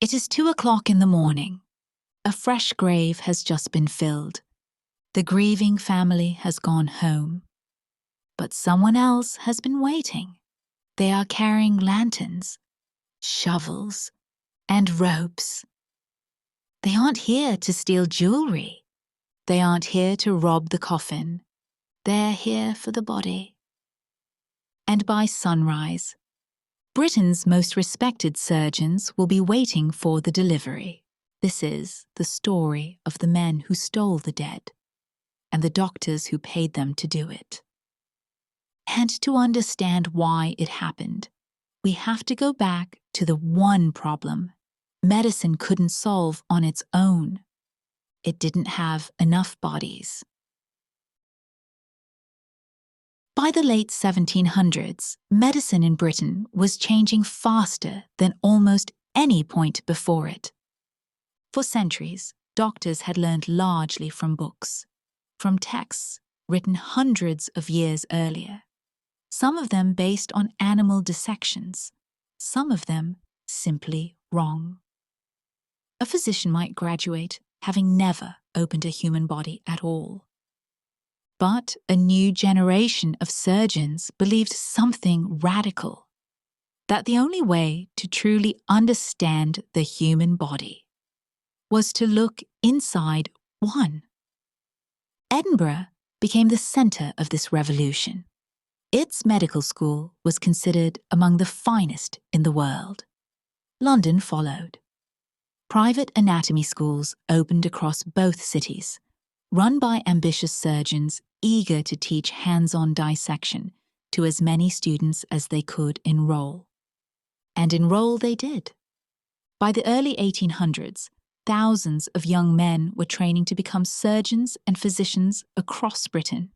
It is 2 o'clock in the morning. A fresh grave has just been filled. The grieving family has gone home. But someone else has been waiting. They are carrying lanterns, shovels, and ropes. They aren't here to steal jewelry. They aren't here to rob the coffin. They're here for the body. And by sunrise, Britain's most respected surgeons will be waiting for the delivery. This is the story of the men who stole the dead and the doctors who paid them to do it. And to understand why it happened, we have to go back to the one problem medicine couldn't solve on its own. It didn't have enough bodies. By the late 1700s, medicine in Britain was changing faster than almost any point before it. For centuries, doctors had learned largely from books, from texts written hundreds of years earlier, some of them based on animal dissections, some of them simply wrong. A physician might graduate having never opened a human body at all. But a new generation of surgeons believed something radical, that the only way to truly understand the human body was to look inside one. Edinburgh became the centre of this revolution. Its medical school was considered among the finest in the world. London followed. Private anatomy schools opened across both cities, run by ambitious surgeons eager to teach hands-on dissection to as many students as they could enroll. And enroll they did. By the early 1800s, thousands of young men were training to become surgeons and physicians across Britain.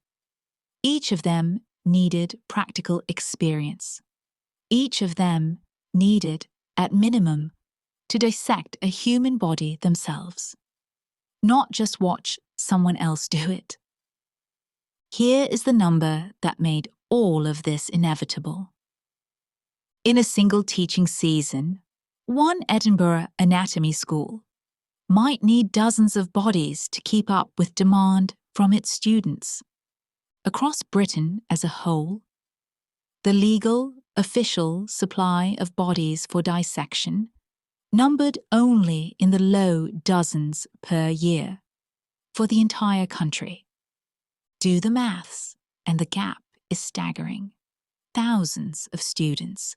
Each of them needed practical experience. Each of them needed, at minimum, to dissect a human body themselves, not just watch someone else do it. Here is the number that made all of this inevitable. In a single teaching season, one Edinburgh anatomy school might need dozens of bodies to keep up with demand from its students. Across Britain as a whole, the legal, official supply of bodies for dissection numbered only in the low dozens per year for the entire country. Do the maths, and the gap is staggering. Thousands of students,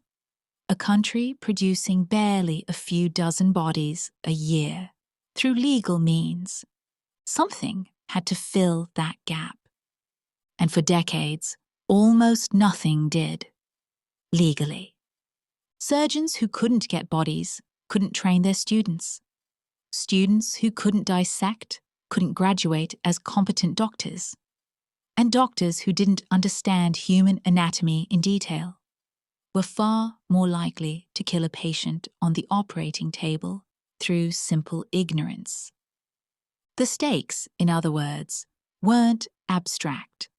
a country producing barely a few dozen bodies a year through legal means. Something had to fill that gap. And for decades, almost nothing did, legally. Surgeons who couldn't get bodies couldn't train their students. Students who couldn't dissect couldn't graduate as competent doctors. And doctors who didn't understand human anatomy in detail were far more likely to kill a patient on the operating table through simple ignorance. The stakes, in other words, weren't abstract.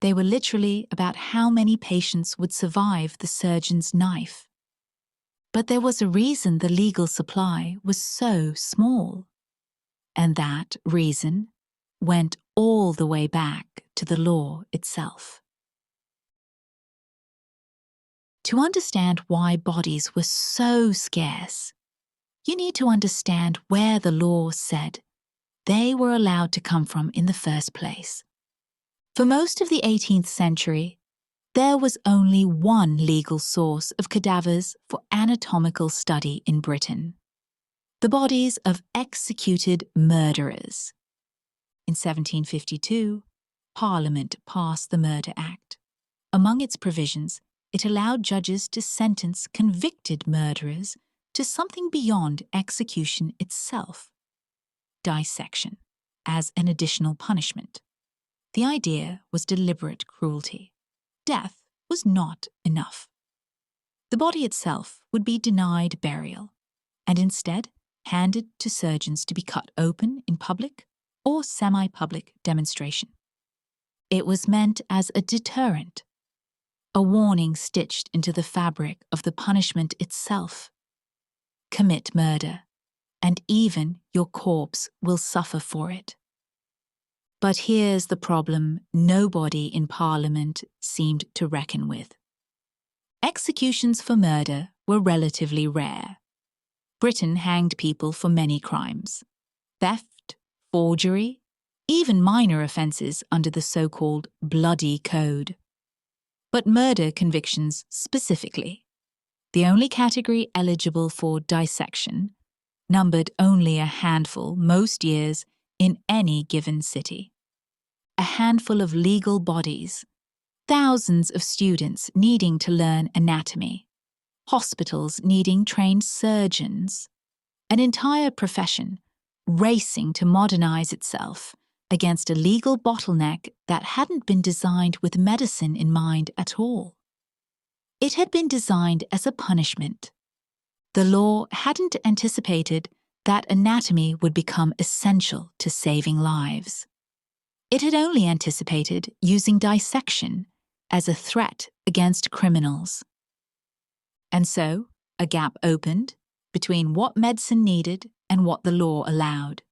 They were literally about how many patients would survive the surgeon's knife. But there was a reason the legal supply was so small. And that reason went all the way back to the law itself. To understand why bodies were so scarce, you need to understand where the law said they were allowed to come from in the first place. For most of the 18th century, there was only one legal source of cadavers for anatomical study in Britain: the bodies of executed murderers. In 1752, Parliament passed the Murder Act. Among its provisions, it allowed judges to sentence convicted murderers to something beyond execution itself: dissection, as an additional punishment. The idea was deliberate cruelty. Death was not enough. The body itself would be denied burial, and instead handed to surgeons to be cut open in public or semi-public demonstration. It was meant as a deterrent, a warning stitched into the fabric of the punishment itself. Commit murder, and even your corpse will suffer for it. But here's the problem nobody in Parliament seemed to reckon with. Executions for murder were relatively rare. Britain hanged people for many crimes: theft, forgery, even minor offences under the so-called Bloody Code. But murder convictions specifically, the only category eligible for dissection, numbered only a handful most years in any given city. A handful of legal bodies, thousands of students needing to learn anatomy, hospitals needing trained surgeons, an entire profession racing to modernize itself against a legal bottleneck that hadn't been designed with medicine in mind at all. It had been designed as a punishment. The law hadn't anticipated that anatomy would become essential to saving lives. It had only anticipated using dissection as a threat against criminals. And so, a gap opened between what medicine needed and what the law allowed.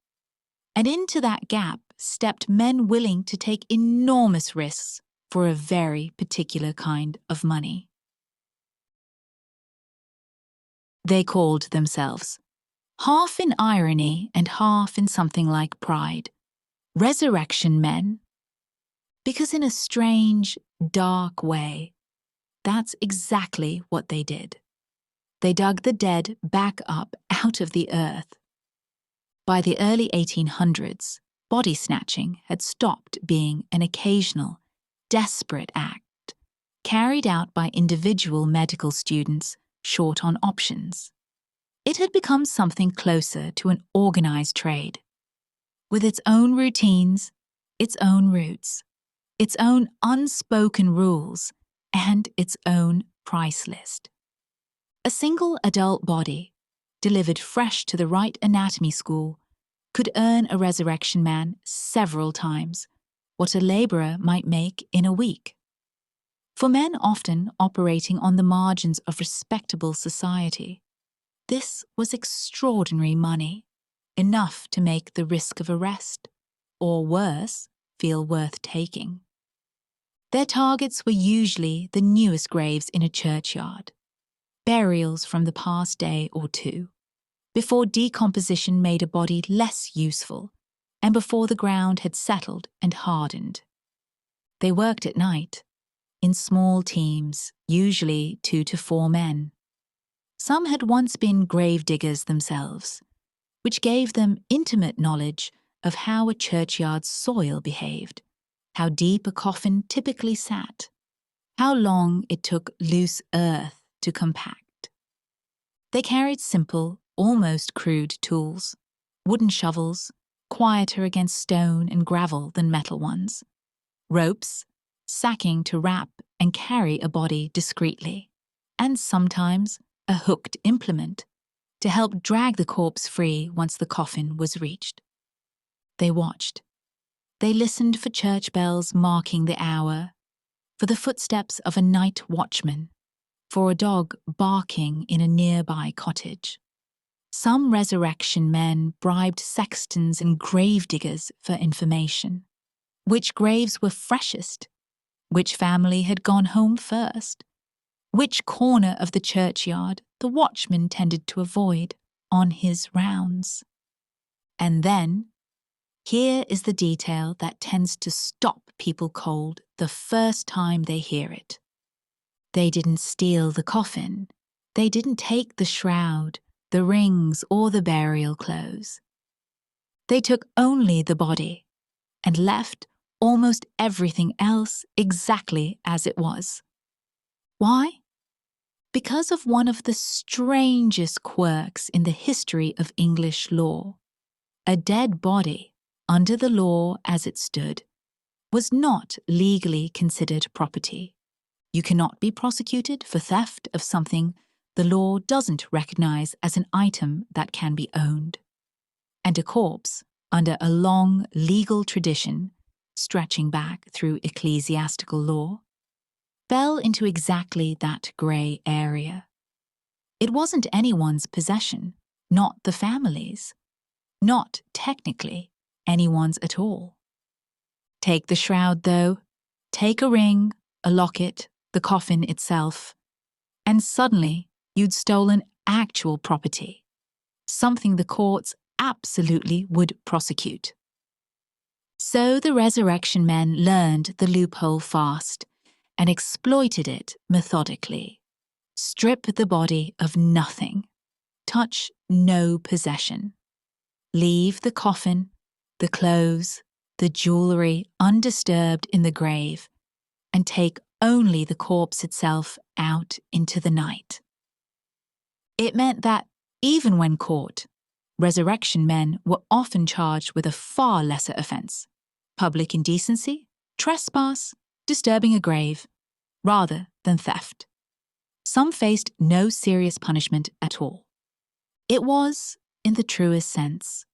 And into that gap stepped men willing to take enormous risks for a very particular kind of money. They called themselves, half in irony and half in something like pride, resurrection men. Because in a strange, dark way, that's exactly what they did. They dug the dead back up out of the earth. By the early 1800s, body snatching had stopped being an occasional, desperate act carried out by individual medical students short on options. It had become something closer to an organized trade, with its own routines, its own routes, its own unspoken rules, and its own price list. A single adult body, delivered fresh to the right anatomy school, could earn a resurrection man several times what a labourer might make in a week. For men often operating on the margins of respectable society, this was extraordinary money, enough to make the risk of arrest, or worse, feel worth taking. Their targets were usually the newest graves in a churchyard, burials from the past day or two, before decomposition made a body less useful and before the ground had settled and hardened. They worked at night, in small teams, usually 2 to 4 men. Some had once been grave diggers themselves, which gave them intimate knowledge of how a churchyard's soil behaved, how deep a coffin typically sat, how long it took loose earth to compact. They carried simple, almost crude tools, wooden shovels, quieter against stone and gravel than metal ones, ropes, sacking to wrap and carry a body discreetly, and sometimes a hooked implement to help drag the corpse free once the coffin was reached. They watched. They listened for church bells marking the hour, for the footsteps of a night watchman, for a dog barking in a nearby cottage. Some resurrection men bribed sextons and gravediggers for information. Which graves were freshest? Which family had gone home first? Which corner of the churchyard the watchman tended to avoid on his rounds? And then, here is the detail that tends to stop people cold the first time they hear it. They didn't steal the coffin. They didn't take the shroud, the rings, or the burial clothes. They took only the body and left almost everything else exactly as it was. Why? Because of one of the strangest quirks in the history of English law. A dead body, under the law as it stood, was not legally considered property. You cannot be prosecuted for theft of something the law doesn't recognize as an item that can be owned. And a corpse, under a long legal tradition, stretching back through ecclesiastical law, fell into exactly that grey area. It wasn't anyone's possession, not the family's, not technically anyone's at all. Take the shroud, though, take a ring, a locket, the coffin itself, and suddenly you'd stolen actual property, something the courts absolutely would prosecute. So the resurrection men learned the loophole fast and exploited it methodically. Strip the body of nothing. Touch no possession. Leave the coffin, the clothes, the jewelry undisturbed in the grave, and take only the corpse itself out into the night. It meant that, even when caught, resurrection men were often charged with a far lesser offense: public indecency, trespass, disturbing a grave, rather than theft. Some faced no serious punishment at all. It was, in the truest sense,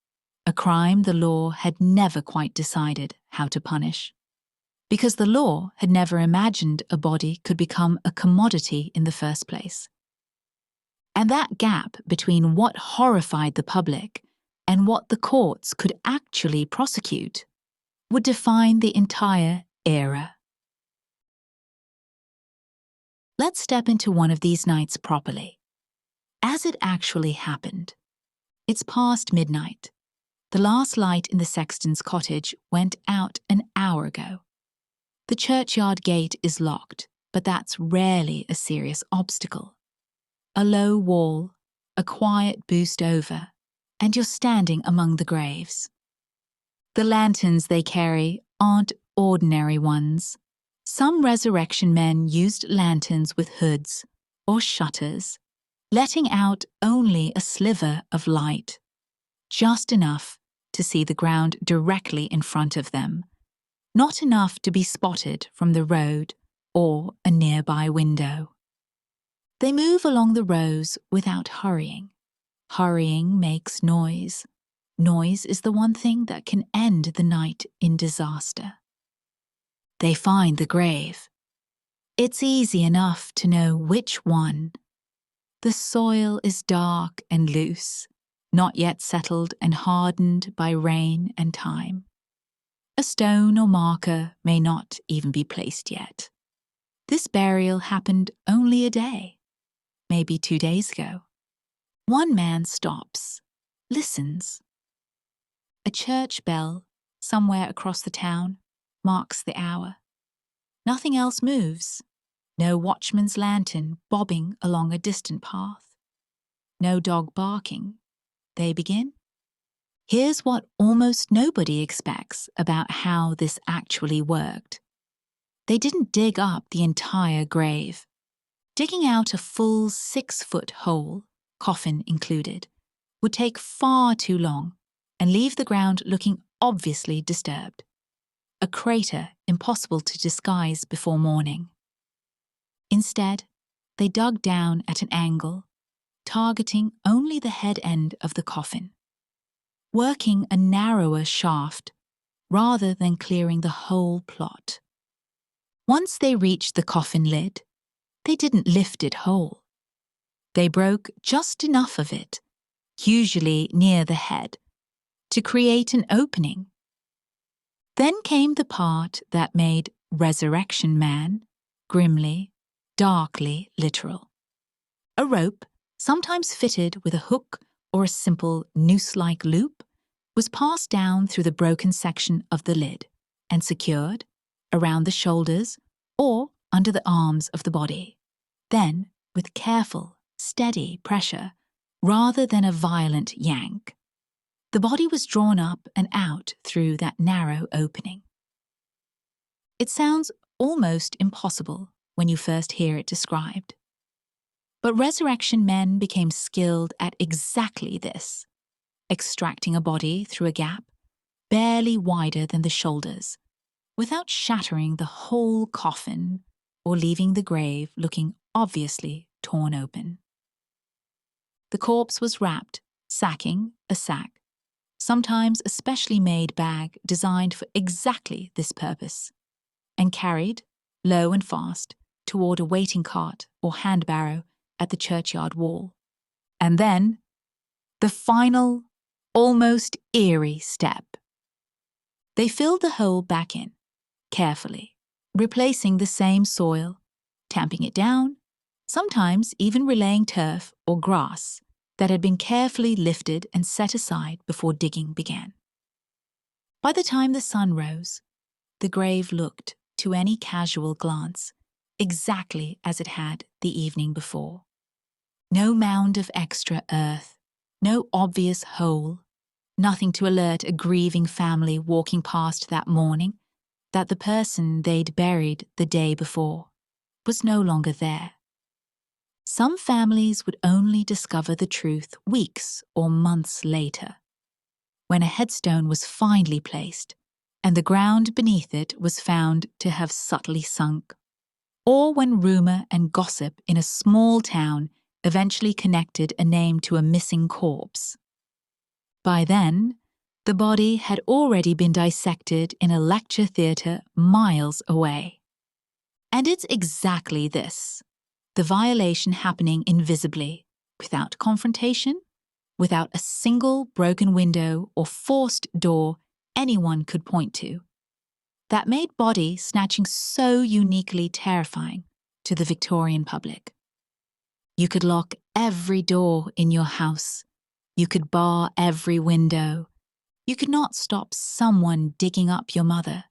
a crime the law had never quite decided how to punish, because the law had never imagined a body could become a commodity in the first place. And that gap between what horrified the public and what the courts could actually prosecute would define the entire era. Let's step into one of these nights properly. As it actually happened. It's past midnight. The last light in the sexton's cottage went out an hour ago. The churchyard gate is locked, but that's rarely a serious obstacle. A low wall, a quiet boost over, and you're standing among the graves. The lanterns they carry aren't ordinary ones. Some resurrection men used lanterns with hoods or shutters, letting out only a sliver of light, just enough to see the ground directly in front of them, not enough to be spotted from the road or a nearby window. They move along the rows without hurrying. Hurrying makes noise. Noise is the one thing that can end the night in disaster. They find the grave. It's easy enough to know which one. The soil is dark and loose, not yet settled and hardened by rain and time. A stone or marker may not even be placed yet. This burial happened only a day, maybe 2 days ago. One man stops, listens. A church bell, somewhere across the town, marks the hour. Nothing else moves. No watchman's lantern bobbing along a distant path. No dog barking. They begin. Here's what almost nobody expects about how this actually worked. They didn't dig up the entire grave. Digging out a full 6-foot hole, coffin included, would take far too long and leave the ground looking obviously disturbed. A crater impossible to disguise before morning. Instead, they dug down at an angle, targeting only the head end of the coffin, working a narrower shaft rather than clearing the whole plot. Once they reached the coffin lid, they didn't lift it whole. They broke just enough of it, usually near the head, to create an opening. Then came the part that made Resurrection Man grimly, darkly literal. A rope, sometimes fitted with a hook or a simple noose-like loop, was passed down through the broken section of the lid and secured around the shoulders or under the arms of the body. Then, with careful, steady pressure, rather than a violent yank, the body was drawn up and out through that narrow opening. It sounds almost impossible when you first hear it described. But resurrection men became skilled at exactly this, extracting a body through a gap barely wider than the shoulders, without shattering the whole coffin or leaving the grave looking obviously torn open. The corpse was wrapped, sacking a sack, sometimes a specially made bag designed for exactly this purpose, and carried, low and fast, toward a waiting cart or hand barrow at the churchyard wall. And then, The final, almost eerie step. They filled the hole back in, carefully, replacing the same soil, tamping it down, sometimes even relaying turf or grass that had been carefully lifted and set aside before digging began. By the time the sun rose, the grave looked, to any casual glance, exactly as it had the evening before. No mound of extra earth, no obvious hole, nothing to alert a grieving family walking past that morning that the person they'd buried the day before was no longer there. Some families would only discover the truth weeks or months later, when a headstone was finally placed and the ground beneath it was found to have subtly sunk, or when rumor and gossip in a small town eventually connected a name to a missing corpse. By then, the body had already been dissected in a lecture theatre miles away. And it's exactly this, the violation happening invisibly, without confrontation, without a single broken window or forced door anyone could point to, that made body snatching so uniquely terrifying to the Victorian public. You could lock every door in your house. You could bar every window. You could not stop someone digging up your mother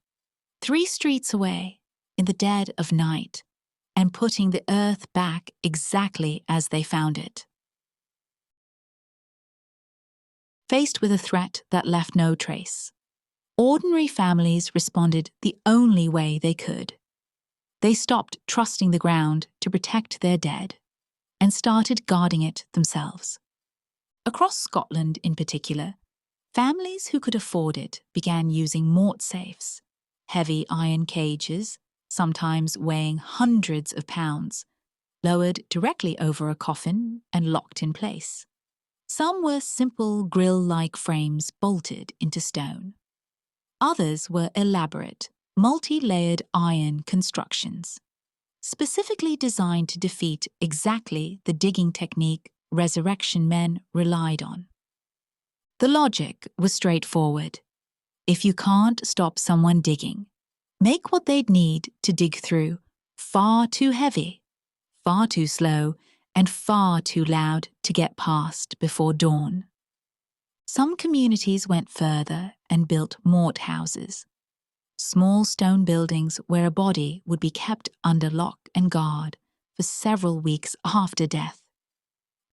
3 streets away in the dead of night and putting the earth back exactly as they found it. Faced with a threat that left no trace, ordinary families responded the only way they could. They stopped trusting the ground to protect their dead and started guarding it themselves. Across Scotland in particular, families who could afford it began using mort safes, heavy iron cages, sometimes weighing hundreds of pounds, lowered directly over a coffin and locked in place. Some were simple grill-like frames bolted into stone. Others were elaborate, multi-layered iron constructions, specifically designed to defeat exactly the digging technique resurrection men relied on. The logic was straightforward. If you can't stop someone digging, make what they'd need to dig through far too heavy, far too slow, and far too loud to get past before dawn. Some communities went further and built mort houses, small stone buildings where a body would be kept under lock and guard for several weeks after death,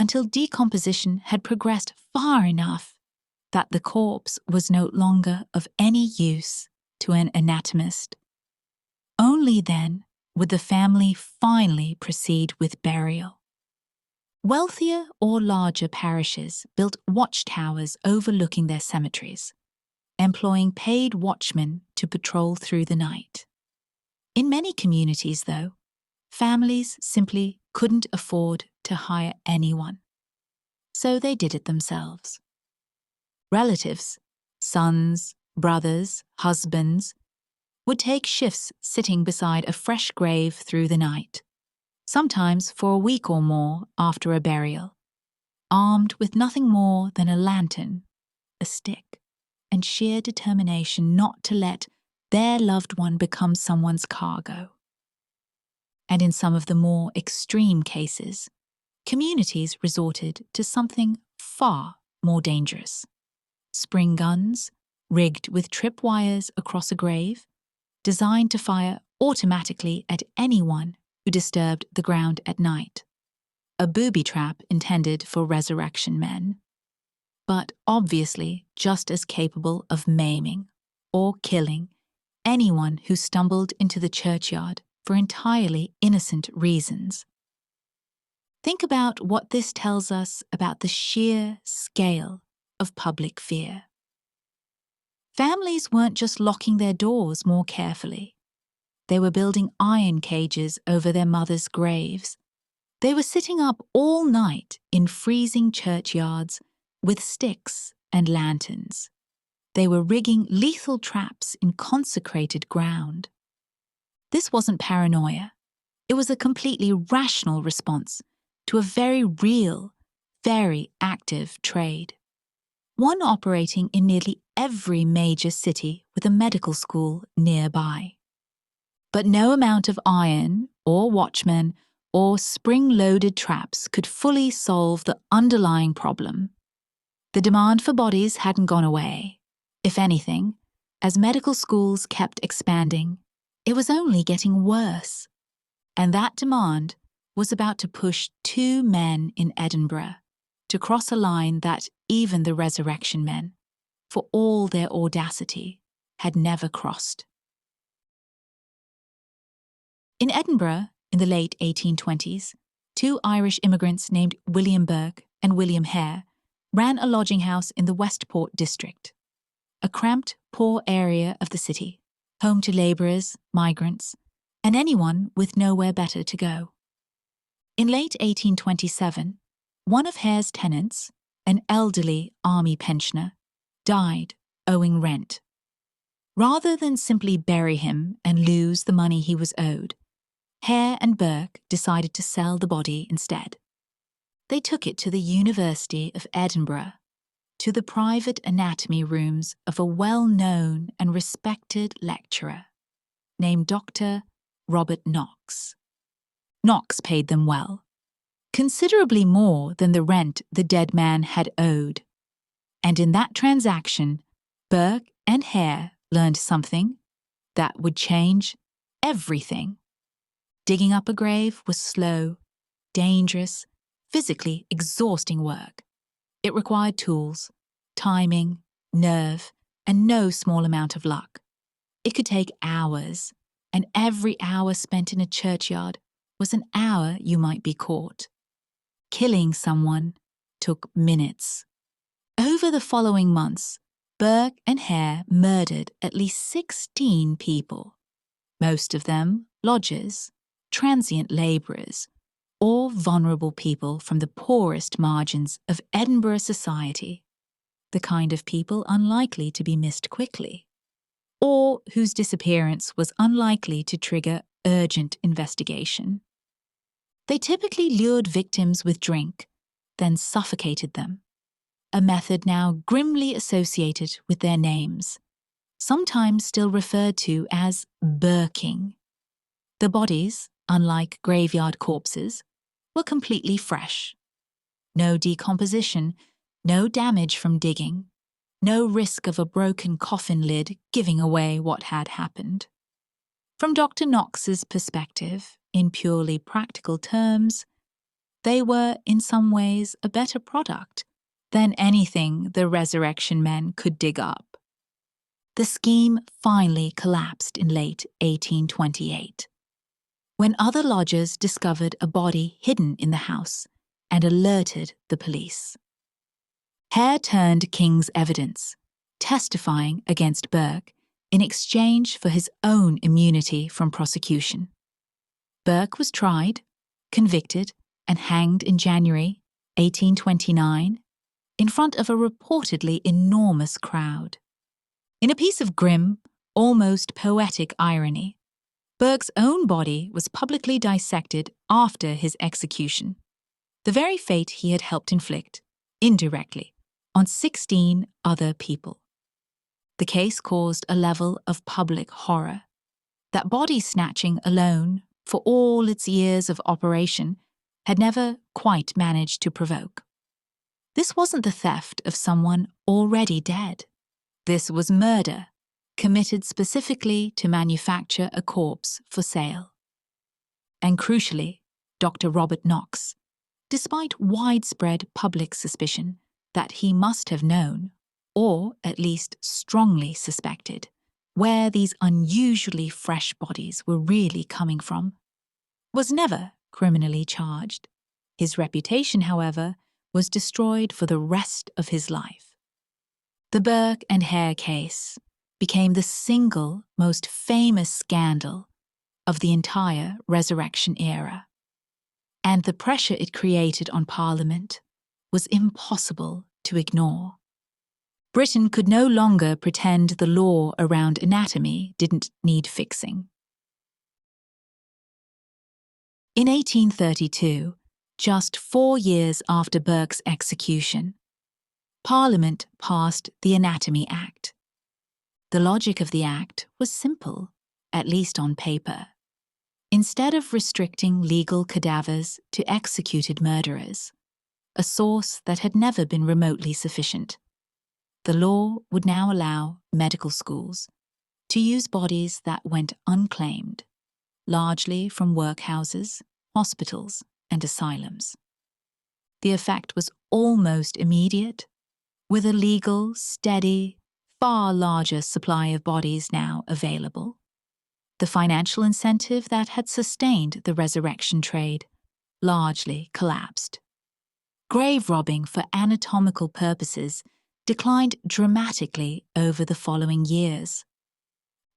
until decomposition had progressed far enough that the corpse was no longer of any use to an anatomist. Only then would the family finally proceed with burial. Wealthier or larger parishes built watchtowers overlooking their cemeteries, employing paid watchmen to patrol through the night. In many communities, though, families simply couldn't afford to hire anyone, so they did it themselves. Relatives, sons, brothers, husbands, would take shifts sitting beside a fresh grave through the night, sometimes for a week or more after a burial, armed with nothing more than a lantern, a stick, and sheer determination not to let their loved one become someone's cargo. And in some of the more extreme cases, communities resorted to something far more dangerous. Spring guns, rigged with tripwires across a grave, designed to fire automatically at anyone who disturbed the ground at night. A booby trap intended for resurrection men, but obviously just as capable of maiming or killing anyone who stumbled into the churchyard for entirely innocent reasons. Think about what this tells us about the sheer scale of public fear. Families weren't just locking their doors more carefully. They were building iron cages over their mothers' graves. They were sitting up all night in freezing churchyards with sticks and lanterns. They were rigging lethal traps in consecrated ground. This wasn't paranoia. It was a completely rational response to a very real, very active trade, one operating in nearly every major city with a medical school nearby. But no amount of iron or watchmen or spring-loaded traps could fully solve the underlying problem. The demand for bodies hadn't gone away. If anything, as medical schools kept expanding, it was only getting worse. And that demand was about to push 2 men in Edinburgh to cross a line that even the resurrection men, for all their audacity, had never crossed. In Edinburgh, in the late 1820s, 2 Irish immigrants named William Burke and William Hare ran a lodging house in the Westport district, a cramped, poor area of the city, home to labourers, migrants, and anyone with nowhere better to go. In late 1827, one of Hare's tenants, an elderly army pensioner, died owing rent. Rather than simply bury him and lose the money he was owed, Hare and Burke decided to sell the body instead. They took it to the University of Edinburgh, to the private anatomy rooms of a well-known and respected lecturer named Dr. Robert Knox. Knox paid them well, considerably more than the rent the dead man had owed. And in that transaction, Burke and Hare learned something that would change everything. Digging up a grave was slow, dangerous, physically exhausting work. It required tools, timing, nerve, and no small amount of luck. It could take hours, and every hour spent in a churchyard was an hour you might be caught. Killing someone took minutes. Over the following months, Burke and Hare murdered at least 16 people, most of them lodgers, transient labourers, or vulnerable people from the poorest margins of Edinburgh society, the kind of people unlikely to be missed quickly, or whose disappearance was unlikely to trigger urgent investigation. They typically lured victims with drink, then suffocated them, a method now grimly associated with their names, sometimes still referred to as burking. The bodies, unlike graveyard corpses, were completely fresh. No decomposition, no damage from digging, no risk of a broken coffin lid giving away what had happened. From Dr. Knox's perspective, in purely practical terms, they were in some ways a better product than anything the resurrection men could dig up. The scheme finally collapsed in late 1828. When other lodgers discovered a body hidden in the house and alerted the police. Hare turned King's evidence, testifying against Burke in exchange for his own immunity from prosecution. Burke was tried, convicted, and hanged in January 1829 in front of a reportedly enormous crowd. In a piece of grim, almost poetic irony, Burke's own body was publicly dissected after his execution, the very fate he had helped inflict, indirectly, on 16 other people. The case caused a level of public horror that body snatching alone, for all its years of operation, had never quite managed to provoke. This wasn't the theft of someone already dead. This was murder, committed specifically to manufacture a corpse for sale. And crucially, Dr. Robert Knox, despite widespread public suspicion that he must have known, or at least strongly suspected, where these unusually fresh bodies were really coming from, was never criminally charged. His reputation, however, was destroyed for the rest of his life. The Burke and Hare case became the single most famous scandal of the entire Resurrection era, and the pressure it created on Parliament was impossible to ignore. Britain could no longer pretend the law around anatomy didn't need fixing. In 1832, just 4 years after Burke's execution, Parliament passed the Anatomy Act. The logic of the act was simple, at least on paper. Instead of restricting legal cadavers to executed murderers, a source that had never been remotely sufficient, the law would now allow medical schools to use bodies that went unclaimed, largely from workhouses, hospitals, and asylums. The effect was almost immediate, with a legal, steady, far larger supply of bodies now available. The financial incentive that had sustained the resurrection trade largely collapsed. Grave robbing for anatomical purposes declined dramatically over the following years.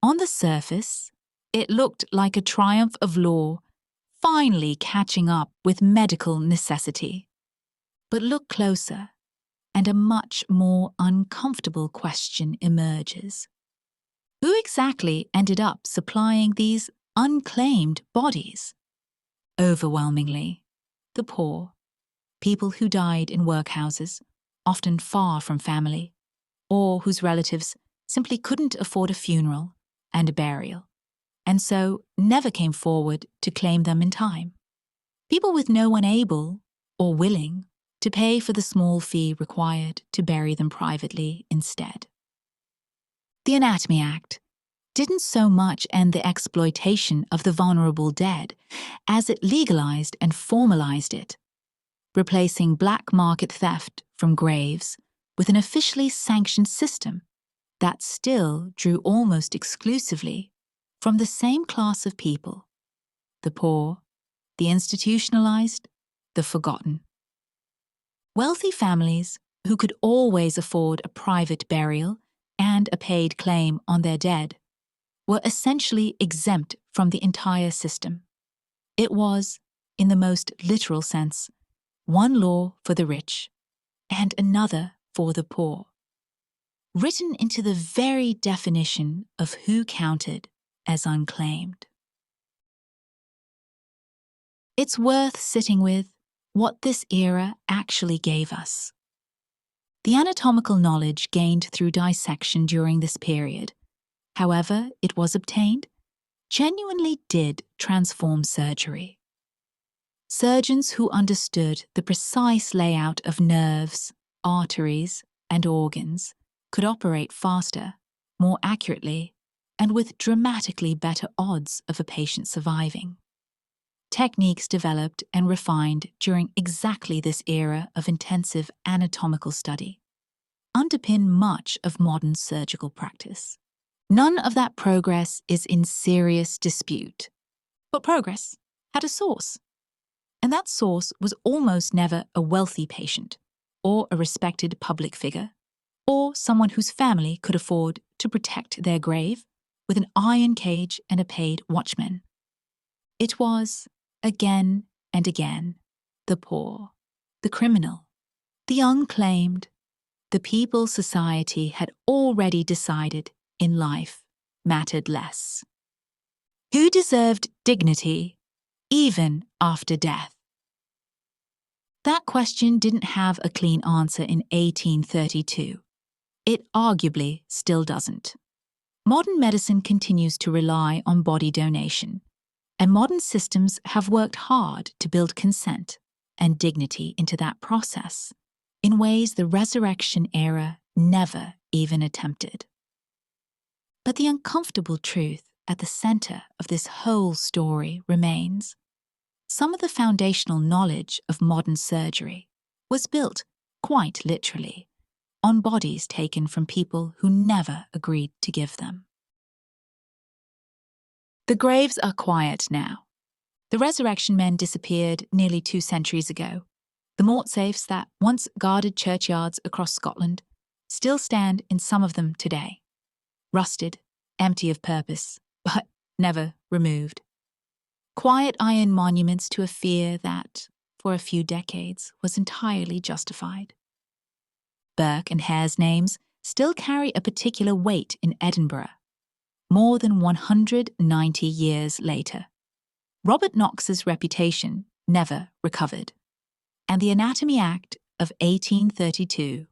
On the surface, it looked like a triumph of law finally catching up with medical necessity. But look closer, and a much more uncomfortable question emerges. Who exactly ended up supplying these unclaimed bodies? Overwhelmingly, the poor, people who died in workhouses, often far from family, or whose relatives simply couldn't afford a funeral and a burial, and so never came forward to claim them in time. People with no one able or willing to pay for the small fee required to bury them privately instead. The Anatomy Act didn't so much end the exploitation of the vulnerable dead as it legalized and formalized it, replacing black market theft from graves with an officially sanctioned system that still drew almost exclusively from the same class of people: the poor, the institutionalized, the forgotten. Wealthy families who could always afford a private burial and a paid claim on their dead were essentially exempt from the entire system. It was, in the most literal sense, one law for the rich and another for the poor, written into the very definition of who counted as unclaimed. It's worth sitting with what this era actually gave us. The anatomical knowledge gained through dissection during this period, however it was obtained, genuinely did transform surgery. Surgeons who understood the precise layout of nerves, arteries, and organs could operate faster, more accurately, and with dramatically better odds of a patient surviving. Techniques developed and refined during exactly this era of intensive anatomical study underpin much of modern surgical practice. None of that progress is in serious dispute, but progress had a source, and that source was almost never a wealthy patient or a respected public figure or someone whose family could afford to protect their grave with an iron cage and a paid watchman. It was, again and again, the poor, the criminal, the unclaimed, the people society had already decided in life mattered less. Who deserved dignity even after death? That question didn't have a clean answer in 1832. It arguably still doesn't. Modern medicine continues to rely on body donation, and modern systems have worked hard to build consent and dignity into that process in ways the resurrection era never even attempted. But the uncomfortable truth at the center of this whole story remains: some of the foundational knowledge of modern surgery was built, quite literally, on bodies taken from people who never agreed to give them. The graves are quiet now. The resurrection men disappeared nearly 2 centuries ago. The mortsafes that once guarded churchyards across Scotland still stand in some of them today, rusted, empty of purpose, but never removed. Quiet iron monuments to a fear that, for a few decades, was entirely justified. Burke and Hare's names still carry a particular weight in Edinburgh, more than 190 years later. Robert Knox's reputation never recovered. And the Anatomy Act of 1832,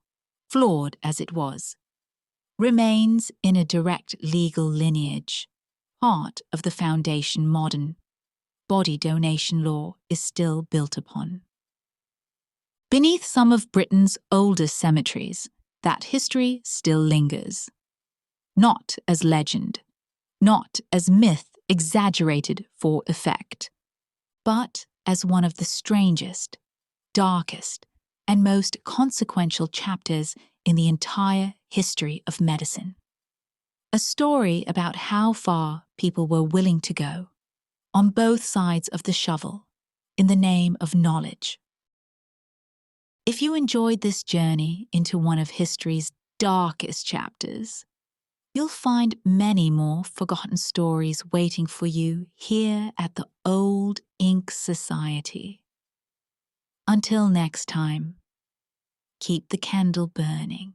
flawed as it was, remains in a direct legal lineage, part of the foundation modern body donation law is still built upon. Beneath some of Britain's oldest cemeteries, that history still lingers. Not as legend, not as myth exaggerated for effect, but as one of the strangest, darkest, and most consequential chapters in the entire history of medicine. A story about how far people were willing to go, on both sides of the shovel, in the name of knowledge. If you enjoyed this journey into one of history's darkest chapters, you'll find many more forgotten stories waiting for you here at the Old Ink Society. Until next time, keep the candle burning.